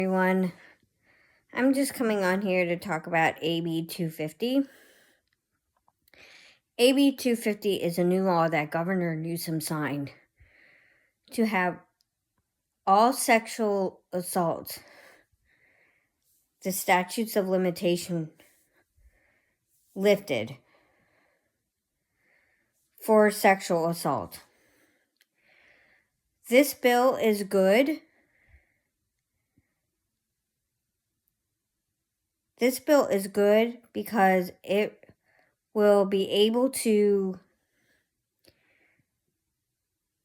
Everyone, I'm just coming on here to talk about AB 250. AB 250 is a new law that Governor Newsom signed to have all sexual assaults, the statutes of limitation, lifted for sexual assault. This bill is good. This bill is good because it will be able to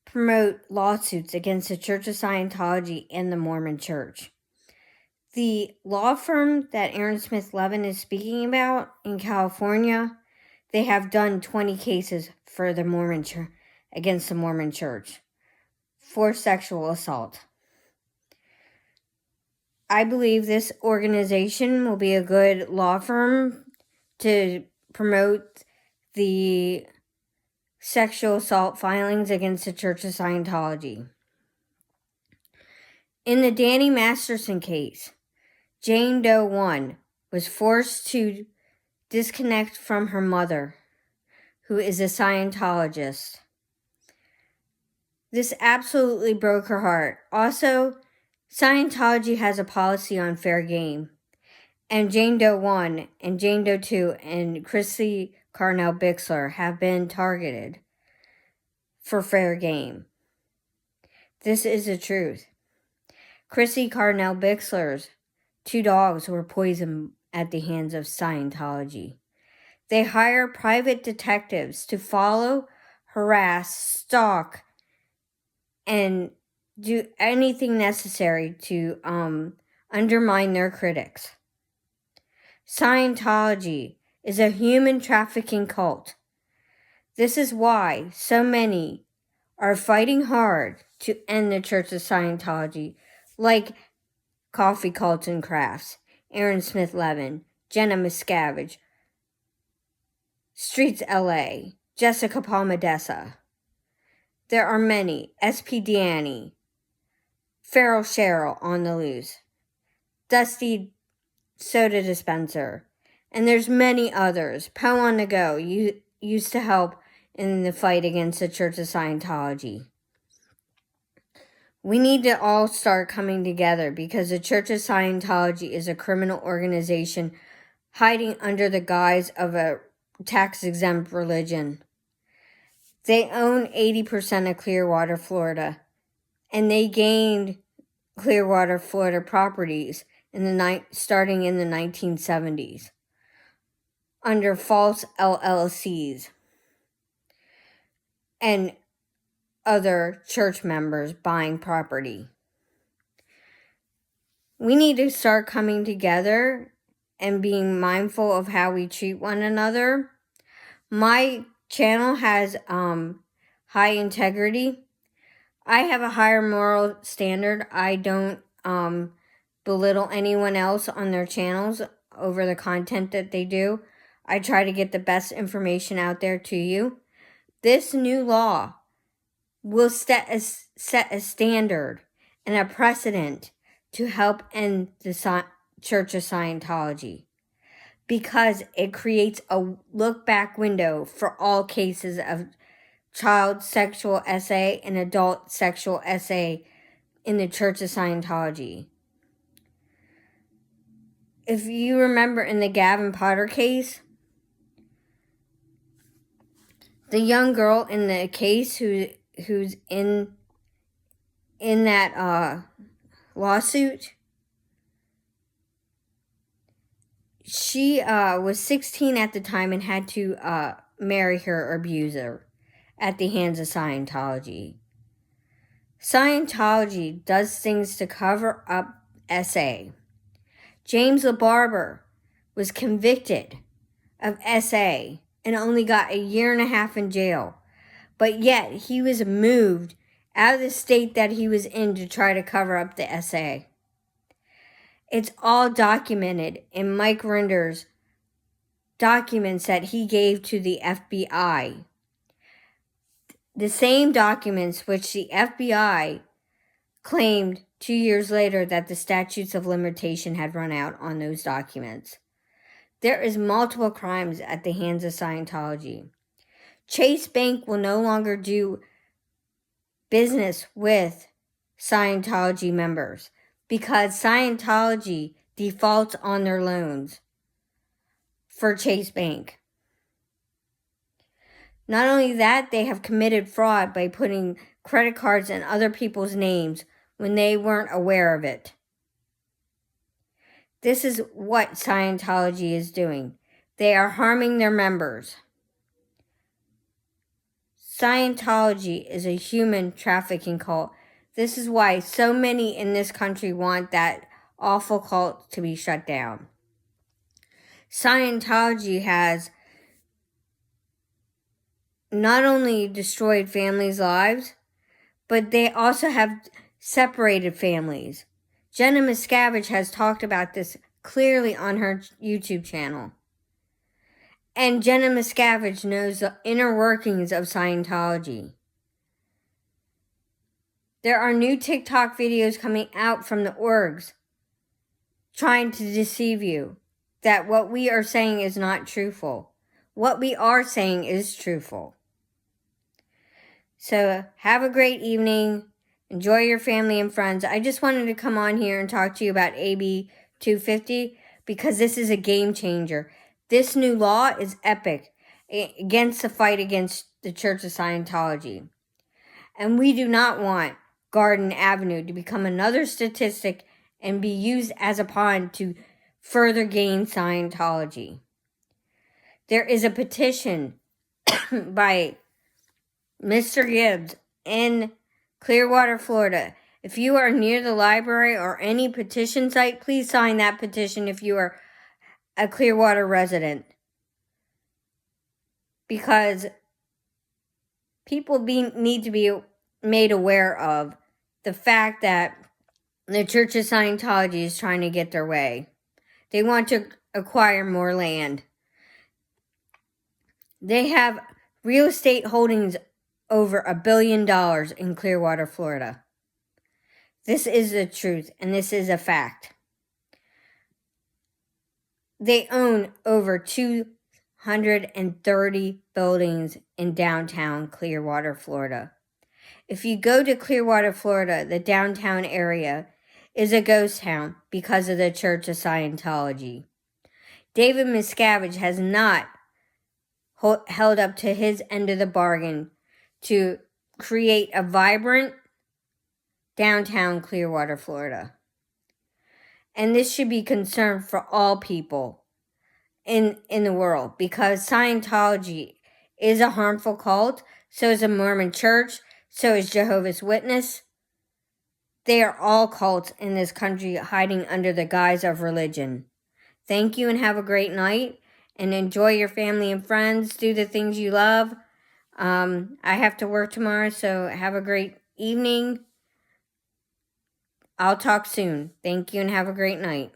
promote lawsuits against the Church of Scientology and the Mormon Church. The law firm that Aaron Smith Levin is speaking about in California, they have done 20 cases for the Mormon Church against the Mormon Church for sexual assault. I believe this organization will be a good law firm to promote the sexual assault filings against the Church of Scientology. In the Danny Masterson case, Jane Doe 1 was forced to disconnect from her mother, who is a Scientologist. This absolutely broke her heart. Also, Scientology has a policy on fair game, and Jane Doe 1 and Jane Doe 2 and Chrissy Carnell Bixler have been targeted for fair game. This is the truth. Chrissy Carnell Bixler's 2 dogs were poisoned at the hands of Scientology. They hire private detectives to follow, harass, stalk, and do anything necessary to undermine their critics. Scientology is a human trafficking cult. This is why so many are fighting hard to end the Church of Scientology, like CoffeeCultsandCrafts, Aaron Smith Levin, Jenna Miscavige, Streets LA, Jessica Palmadessa. There are many. SP Danny, Feral Cheryl on the loose, Dusty Soda Dispenser, and there's many others. Poe on the Go used to help in the fight against the Church of Scientology. We need to all start coming together because the Church of Scientology is a criminal organization hiding under the guise of a tax-exempt religion. They own 80% of Clearwater, Florida, and they gained Clearwater, Florida properties starting in the 1970s under false LLCs and other church members buying property. We need to start coming together and being mindful of how we treat one another. My channel has high integrity. I have a higher moral standard. I don't belittle anyone else on their channels over the content that they do. I try to get the best information out there to you. This new law will set a standard and a precedent to help end the Church of Scientology, because it creates a look-back window for all cases of child sexual SA and adult sexual SA in the Church of Scientology. If you remember in the Gavin Potter case, the young girl in the case who's in that lawsuit, she was 16 at the time and had to marry her abuser at the hands of Scientology. Scientology does things to cover up SA. James LaBarber was convicted of SA and only got a 1.5 years in jail. But yet, he was moved out of the state that he was in to try to cover up the SA. It's all documented in Mike Rinder's documents that he gave to the FBI. The same documents which the FBI claimed 2 years later that the statutes of limitation had run out on those documents. There is multiple crimes at the hands of Scientology. Chase Bank will no longer do business with Scientology members because Scientology defaults on their loans for Chase Bank. Not only that, they have committed fraud by putting credit cards in other people's names when they weren't aware of it. This is what Scientology is doing. They are harming their members. Scientology is a human trafficking cult. This is why so many in this country want that awful cult to be shut down. Scientology has not only destroyed families' lives, but they also have separated families. Jenna Miscavige has talked about this clearly on her YouTube channel. And Jenna Miscavige knows the inner workings of Scientology. There are new TikTok videos coming out from the orgs trying to deceive you that what we are saying is not truthful. What we are saying is truthful. So have a great evening. Enjoy your family and friends. I just wanted to come on here and talk to you about AB 250 because this is a game changer. This new law is epic against the fight against the Church of Scientology. And we do not want Garden Avenue to become another statistic and be used as a pawn to further gain Scientology. There is a petition by Mr. Gibbs in Clearwater, Florida. If you are near the library or any petition site, please sign that petition if you are a Clearwater resident. Because people need to be made aware of the fact that the Church of Scientology is trying to get their way. They want to acquire more land. They have real estate holdings over $1 billion in Clearwater, Florida. This is the truth, and this is a fact. They own over 230 buildings in downtown Clearwater, Florida. If you go to Clearwater, Florida, the downtown area is a ghost town because of the Church of Scientology. David Miscavige has not held up to his end of the bargain to create a vibrant downtown Clearwater, Florida. And this should be concern for all people in the world because Scientology is a harmful cult. So is the Mormon Church. So is Jehovah's Witness. They are all cults in this country hiding under the guise of religion. Thank you and have a great night. And enjoy your family and friends. Do the things you love. I have to work tomorrow, so have a great evening. I'll talk soon. Thank you and have a great night.